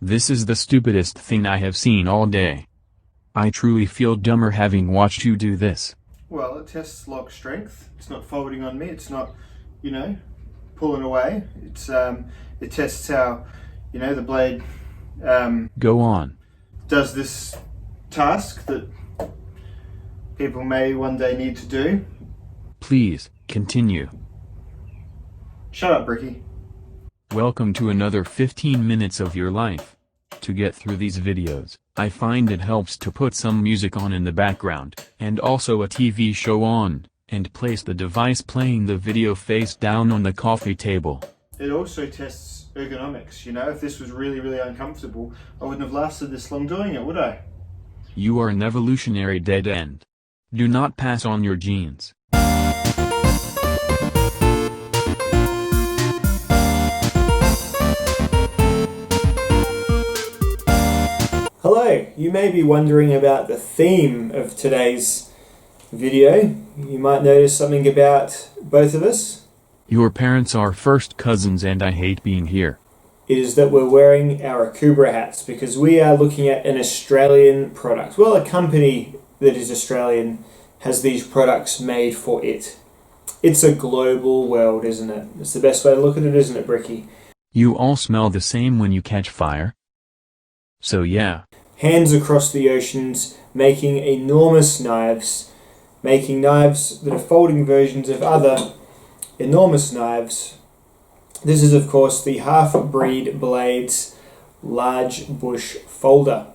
This is the stupidest thing I have seen all day. I truly feel dumber having watched you do this. Well, it tests lock strength. It's not folding on me. It's not, pulling away. It tests how, the blade Go on. does this task that people may one day need to do. Please, continue. Shut up, Bricky. Welcome to another 15 minutes of your life. To get through these videos, I find it helps to put some music on in the background, and also a TV show on, and place the device playing the video face down on the coffee table. It also tests ergonomics, if this was really, really uncomfortable, I wouldn't have lasted this long doing it, would I? You are an evolutionary dead end. Do not pass on your genes. Hello, you may be wondering about the theme of today's video. You might notice something about both of us. Your parents are first cousins and I hate being here. It is that we're wearing our Akubra hats because we are looking at an Australian product. Well, a company that is Australian has these products made for it. It's a global world, isn't it? It's the best way to look at it, isn't it, Bricky? You all smell the same when you catch fire? So yeah. Hands across the oceans, making enormous knives, making knives that are folding versions of other enormous knives. This is, of course, the Halfbreed Blades Large Bush Folder.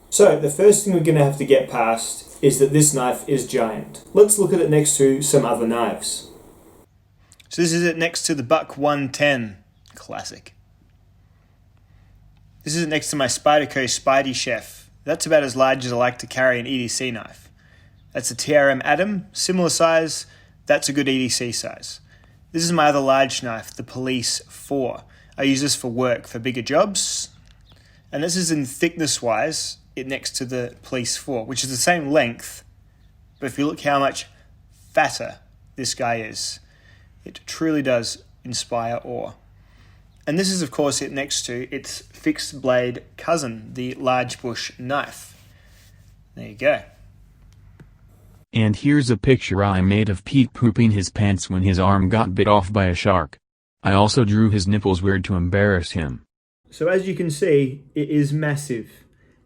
So, the first thing we're going to have to get past is that this knife is giant. Let's look at it next to some other knives. So this is it next to the Buck 110 Classic. This is it next to my Spyderco Spidey Chef. That's about as large as I like to carry an EDC knife. That's a TRM Atom, similar size, that's a good EDC size. This is my other large knife, the Police 4. I use this for work, for bigger jobs. And this is in thickness-wise, it next to the Police 4, which is the same length, but if you look how much fatter this guy is, it truly does inspire awe. And this is, of course, it next to its fixed blade cousin, the Large Bush knife. There you go. And here's a picture I made of Pete pooping his pants when his arm got bit off by a shark. I also drew his nipples weird to embarrass him. So as you can see, it is massive.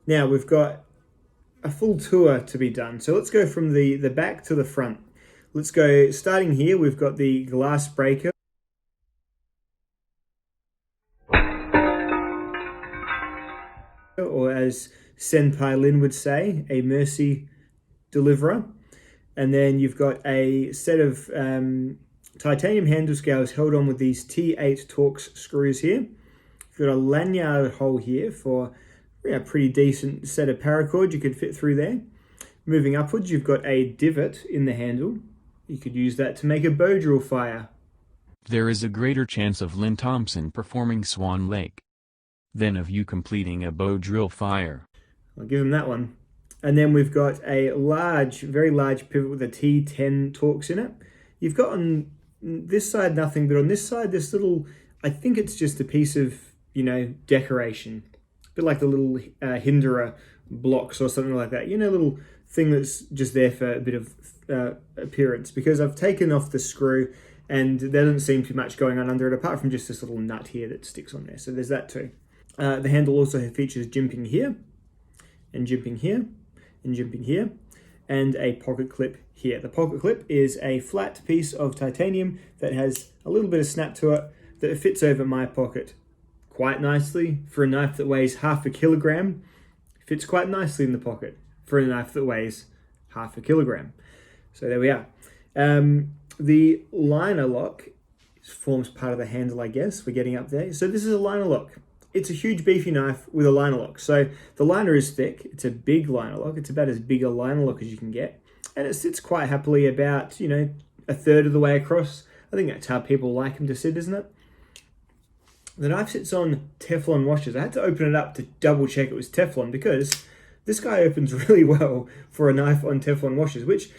Now we've got a full tour to be done. So let's go from the back to the front. Let's go, starting here, we've got the glass breaker. Or as Senpai Lin would say, a mercy deliverer. And then you've got a set of titanium handle scales held on with these T8 Torx screws here. You've got a lanyard hole here for a pretty decent set of paracord you could fit through there. Moving upwards, you've got a divot in the handle. You could use that to make a bow drill fire. There is a greater chance of Lynn Thompson performing Swan Lake than of you completing a bow drill fire. I'll give him that one. And then we've got a large, very large pivot with a T10 Torx in it. You've got on this side nothing, but on this side this little, I think it's just a piece of, decoration. A bit like the little Hinderer blocks or something like that. Little thing that's just there for a bit of appearance. Because I've taken off the screw and there doesn't seem to be much going on under it apart from just this little nut here that sticks on there. So there's that too. The handle also features jimping here, and jimping here, and jimping here, and a pocket clip here. The pocket clip is a flat piece of titanium that has a little bit of snap to it that fits over my pocket quite nicely. For a knife that weighs 0.5 kilogram, fits quite nicely in the pocket for a knife that weighs 0.5 kilogram. So there we are. The liner lock forms part of the handle, I guess. We're getting up there. So this is a liner lock. It's a huge beefy knife with a liner lock. So the liner is thick. It's a big liner lock. It's about as big a liner lock as you can get. And it sits quite happily about, 1/3 of the way across. I think that's how people like them to sit, isn't it? The knife sits on Teflon washers. I had to open it up to double check it was Teflon because this guy opens really well for a knife on Teflon washers, which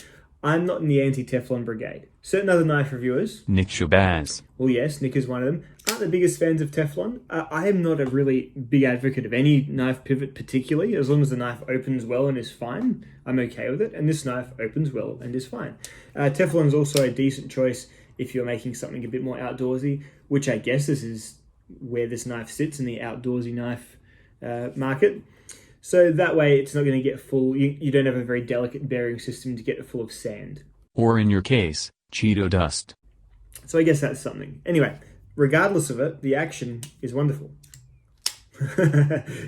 I'm not in the anti-Teflon brigade. Certain other knife reviewers, Nick Shabazz. well, yes, Nick is one of them, aren't the biggest fans of Teflon. I am not a really big advocate of any knife pivot particularly. As long as the knife opens well and is fine, I'm okay with it. And this knife opens well and is fine. Teflon is also a decent choice if you're making something a bit more outdoorsy, which I guess this is where this knife sits in the outdoorsy knife market. So that way it's not going to get full, you don't have a very delicate bearing system to get it full of sand. Or in your case, Cheeto dust. So I guess that's something. Anyway, regardless of it, the action is wonderful.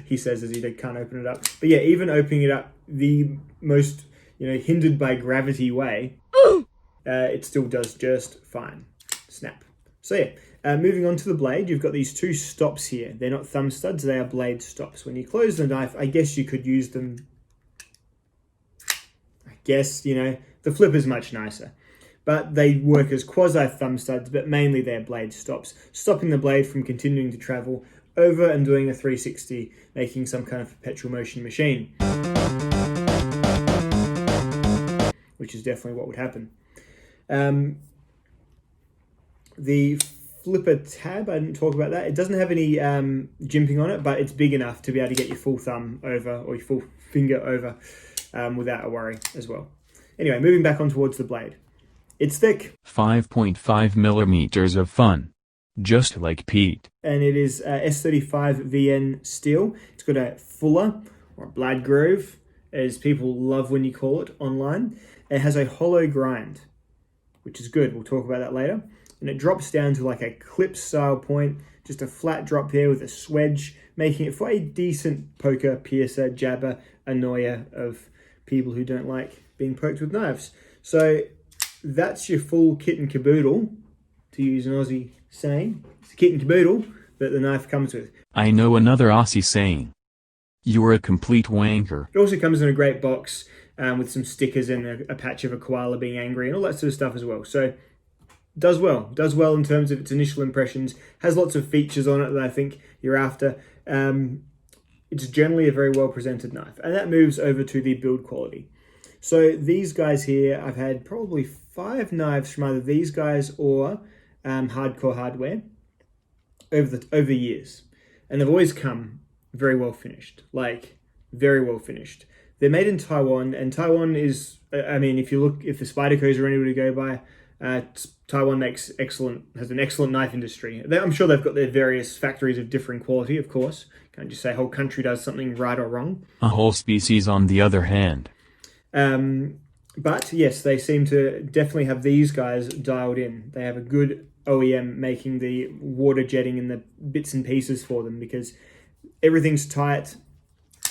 He says as he can't open it up. But yeah, even opening it up the most, hindered by gravity way, it still does just fine. Snap. So yeah, moving on to the blade, you've got these two stops here. They're not thumb studs, they are blade stops. When you close the knife, I guess you could use them. I guess, the flip is much nicer. But they work as quasi thumb studs, but mainly they're blade stops, stopping the blade from continuing to travel over and doing a 360, making some kind of perpetual motion machine. Which is definitely what would happen. The flipper tab, I didn't talk about that. It doesn't have any jimping on it, but it's big enough to be able to get your full thumb over or your full finger over without a worry as well. Anyway, moving back on towards the blade. It's thick. 5.5 millimeters of fun. Just like Pete. And it is S35 VN steel. It's got a fuller, or blade groove, as people love when you call it online. It has a hollow grind, which is good. We'll talk about that later. And it drops down to like a clip style point, just a flat drop here with a swedge, making it for a decent poker, piercer, jabber, annoyer of people who don't like being poked with knives. So that's your full kit and caboodle, to use an Aussie saying. It's a kit and caboodle that the knife comes with. I know another Aussie saying. You're a complete wanker. It also comes in a great box with some stickers and a patch of a koala being angry and all that sort of stuff as well. So does well in terms of its initial impressions, has lots of features on it that I think you're after. It's generally a very well presented knife, and that moves over to the build quality. So these guys here, I've had probably 5 knives from either these guys or Hardcore Hardware over years, and they've always come very well finished, like very well finished. They're made in Taiwan, and Taiwan is, I mean, if the Spydercos are anywhere to go by, Taiwan has an excellent knife industry. I'm sure they've got their various factories of differing quality, of course. Can't just say a whole country does something right or wrong. A whole species on the other hand. But yes, they seem to definitely have these guys dialed in. They have a good OEM making the water jetting and the bits and pieces for them, because everything's tight.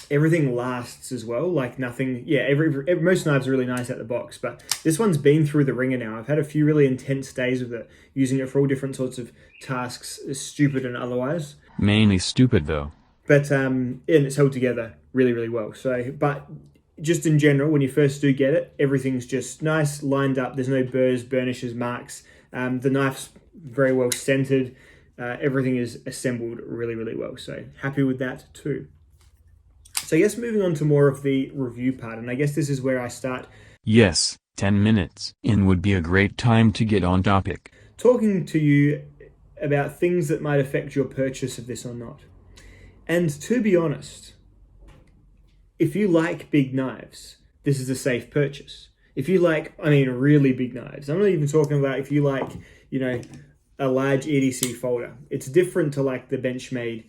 Everything lasts as well, like nothing. Yeah, most knives are really nice out the box, but this one's been through the ringer now. I've had a few really intense days with it, using it for all different sorts of tasks, stupid and otherwise. Mainly stupid though. But and it's held together really, really well. So, but just in general, when you first do get it, everything's just nice, lined up. There's no burrs, burnishes, marks. The knife's very well centered. Everything is assembled really, really well. So happy with that too. So I guess moving on to more of the review part, and I guess this is where I start. Yes, 10 minutes in would be a great time to get on topic. Talking to you about things that might affect your purchase of this or not. And to be honest, if you like big knives, this is a safe purchase. If you like, really big knives, I'm not even talking about if you like, a large EDC folder. It's different to like the Benchmade,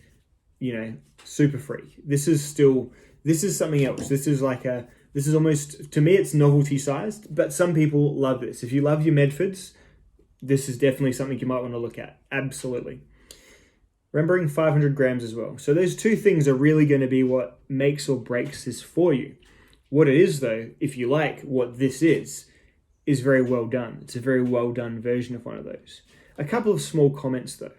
Super Freak. This is something else. This is almost, to me, it's novelty sized, but some people love this. If you love your Medfords, this is definitely something you might want to look at. Absolutely. Remembering 500 grams as well. So those two things are really going to be what makes or breaks this for you. What it is though, if you like what this is very well done. It's a very well done version of one of those. A couple of small comments though.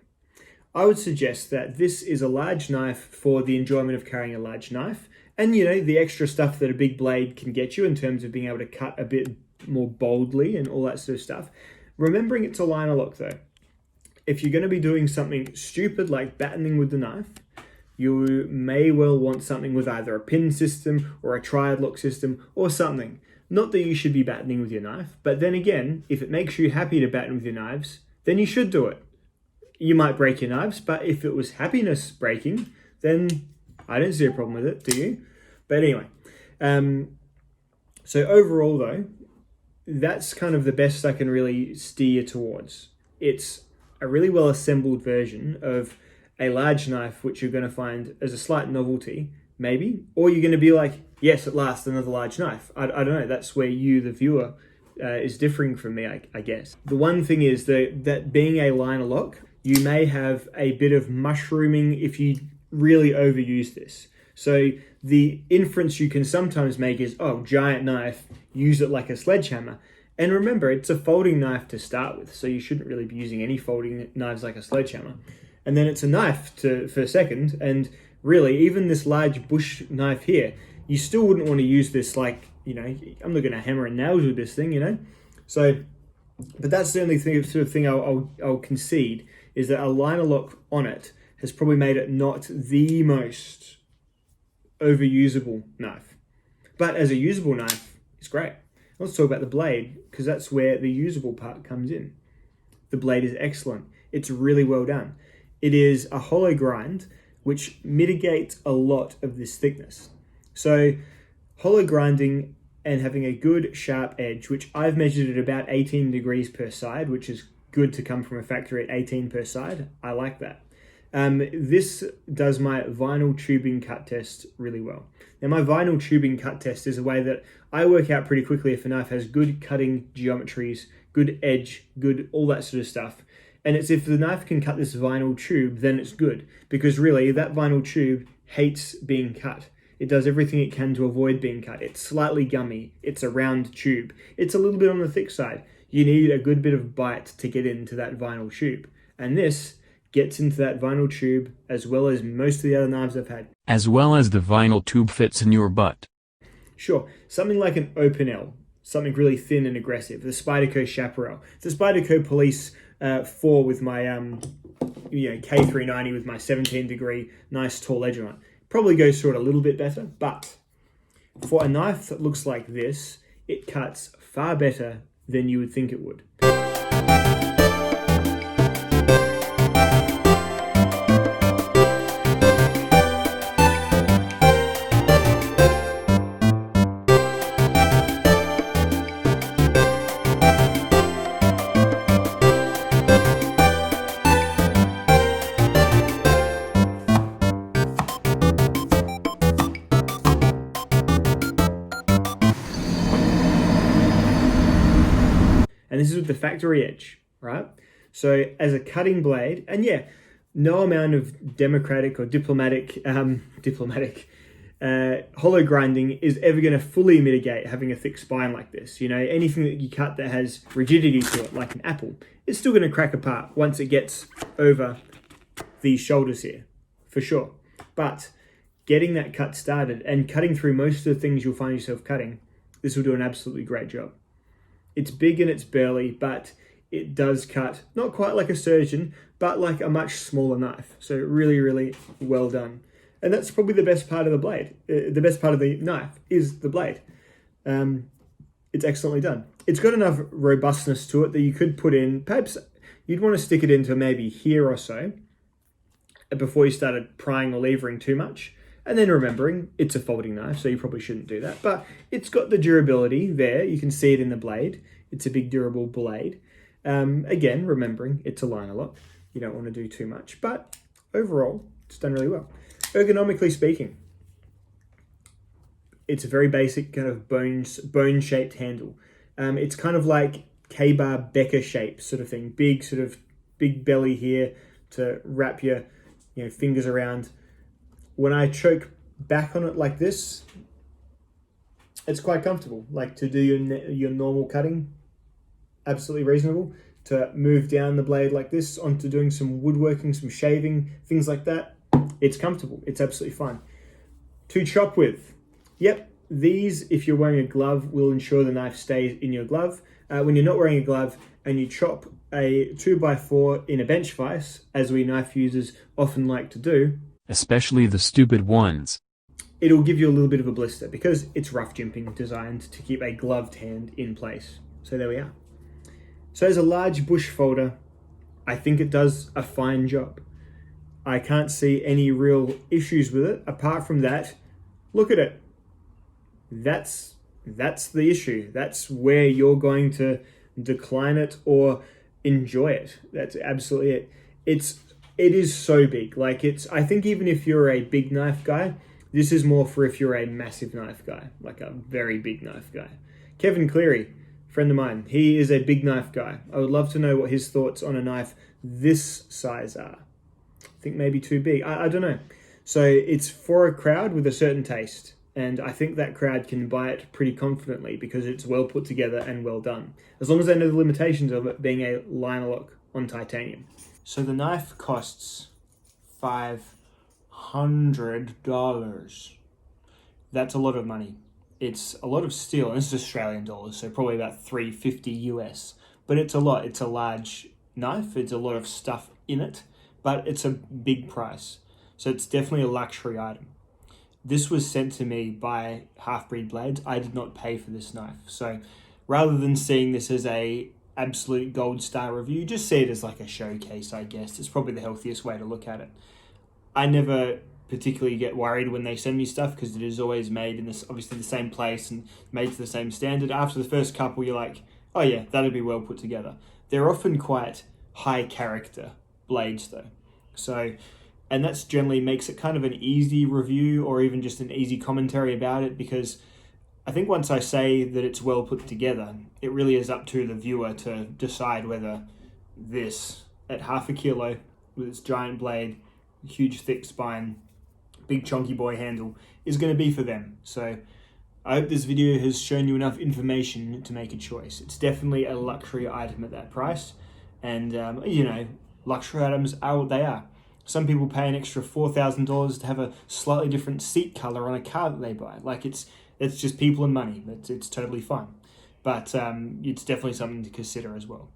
I would suggest that this is a large knife for the enjoyment of carrying a large knife, and the extra stuff that a big blade can get you in terms of being able to cut a bit more boldly and all that sort of stuff. Remembering it's a liner lock though. If you're going to be doing something stupid like battening with the knife, you may well want something with either a pin system or a triad lock system or something. Not that you should be battening with your knife, but then again, if it makes you happy to batten with your knives, then you should do it. You might break your knives, but if it was happiness breaking, then I don't see a problem with it, do you? But anyway, so overall though, that's kind of the best I can really steer towards. It's a really well assembled version of a large knife, which you're going to find as a slight novelty, maybe, or you're going to be like, yes, at last, another large knife. I don't know, that's where you, the viewer, is differing from me, I guess. The one thing is that being a liner lock, you may have a bit of mushrooming if you really overuse this. So the inference you can sometimes make is, oh, giant knife, use it like a sledgehammer. And remember, it's a folding knife to start with, so you shouldn't really be using any folding knives like a sledgehammer. And then it's a knife for a second, and really, even this large bush knife here, you still wouldn't want to use this like, I'm not going to hammer and nails with this thing, So, but that's the only sort of thing I'll concede, is that a liner lock on it has probably made it not the most overusable knife. But as a usable knife, it's great. Let's talk about the blade, because that's where the usable part comes in. The blade is excellent. It's really well done. It is a hollow grind, which mitigates a lot of this thickness. So hollow grinding and having a good sharp edge, which I've measured at about 18 degrees per side, which is good to come from a factory at 18 per side. I like that. This does my vinyl tubing cut test really well. Now, my vinyl tubing cut test is a way that I work out pretty quickly if a knife has good cutting geometries, good edge, good all that sort of stuff. And it's if the knife can cut this vinyl tube, then it's good. Because really, that vinyl tube hates being cut. It does everything it can to avoid being cut. It's slightly gummy. It's a round tube. It's a little bit on the thick side. You need a good bit of bite to get into that vinyl tube. And this gets into that vinyl tube as well as most of the other knives I've had. As well as the vinyl tube fits in your butt. Sure, something like an open L, something really thin and aggressive. The Spyderco Chaparral. The Spyderco Police 4 with my K390 with my 17 degree nice tall edge on it. Probably goes through it a little bit better, but for a knife that looks like this, it cuts far better than you would think it would. And this is with the factory edge, right? So as a cutting blade, and yeah, no amount of democratic or diplomatic hollow grinding is ever going to fully mitigate having a thick spine like this. Anything that you cut that has rigidity to it, like an apple, it's still going to crack apart once it gets over these shoulders here, for sure. But getting that cut started and cutting through most of the things you'll find yourself cutting, this will do an absolutely great job. It's big and it's burly, but it does cut, not quite like a surgeon, but like a much smaller knife. So really, really well done. And that's probably the best part of the blade. The best part of the knife is the blade. It's excellently done. It's got enough robustness to it that you could put in, perhaps you'd want to stick it into maybe here or so before you started prying or levering too much. And then remembering, it's a folding knife, so you probably shouldn't do that. But it's got the durability there. You can see it in the blade. It's a big, durable blade. Again, remembering, it's a liner lock. You don't want to do too much. But overall, it's done really well. Ergonomically speaking, it's a very basic kind of bone-shaped handle. It's kind of like K-bar Becker shape sort of thing. Big belly here to wrap your fingers around. When I choke back on it like this, it's quite comfortable. Like to do your normal cutting, absolutely reasonable. To move down the blade like this onto doing some woodworking, some shaving, things like that, it's comfortable. It's absolutely fine. To chop with, yep, these, if you're wearing a glove, will ensure the knife stays in your glove. When you're not wearing a glove and you chop a 2x4 in a bench vise, as we knife users often like to do, especially the stupid ones, it'll give you a little bit of a blister because it's rough jimping designed to keep a gloved hand in place. So there we are. So as a large bush folder, I think it does a fine job. I can't see any real issues with it. Apart from that, look at it. That's the issue. That's where you're going to decline it or enjoy it. That's absolutely it. It is so big. Like I think even if you're a big knife guy, this is more for if you're a massive knife guy, like a very big knife guy. Kevin Cleary, friend of mine, he is a big knife guy. I would love to know what his thoughts on a knife this size are. I think maybe too big. I don't know. So it's for a crowd with a certain taste. And I think that crowd can buy it pretty confidently because it's well put together and well done. As long as they know the limitations of it being a liner lock on titanium. So the knife costs $500. That's a lot of money. It's a lot of steel, and this is Australian dollars, so probably about $350 US. But it's a lot. It's a large knife. It's a lot of stuff in it, but it's a big price. So it's definitely a luxury item. This was sent to me by Halfbreed Blades. I did not pay for this knife. So rather than seeing this as a absolute gold star review, just see it as like a showcase, I guess. It's probably the healthiest way to look at it. I never particularly get worried when they send me stuff because it is always made in this, obviously the same place and made to the same standard. After the first couple, you're like, oh yeah, that'd be well put together. They're often quite high character blades though. So, and that's generally makes it kind of an easy review or even just an easy commentary about it, because I think once I say that it's well put together, it really is up to the viewer to decide whether this, at half a kilo, with its giant blade, huge thick spine, big chunky boy handle, is going to be for them. So I hope this video has shown you enough information to make a choice. It's definitely a luxury item at that price. And, you know, luxury items are what they are. Some people pay an extra $4,000 to have a slightly different seat color on a car that they buy. Like it's just people and money. It's totally fine. But it's definitely something to consider as well.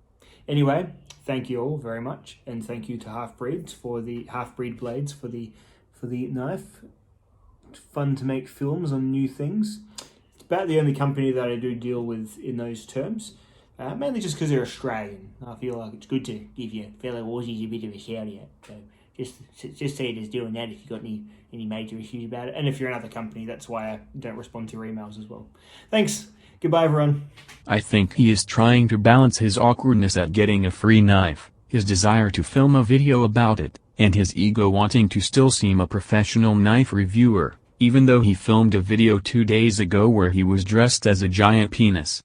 Anyway, thank you all very much, and thank you to Halfbreed for the Halfbreed Blades for the knife. It's fun to make films on new things. It's about the only company that I do deal with in those terms. Mainly just because they're Australian. I feel like it's good to give your fellow Aussies a bit of a shout out. So just see it as doing that if you've got any major issues about it. And if you're another company, that's why I don't respond to your emails as well. Thanks. Goodbye, everyone. I think he is trying to balance his awkwardness at getting a free knife, his desire to film a video about it, and his ego wanting to still seem a professional knife reviewer, even though he filmed a video 2 days ago where he was dressed as a giant penis.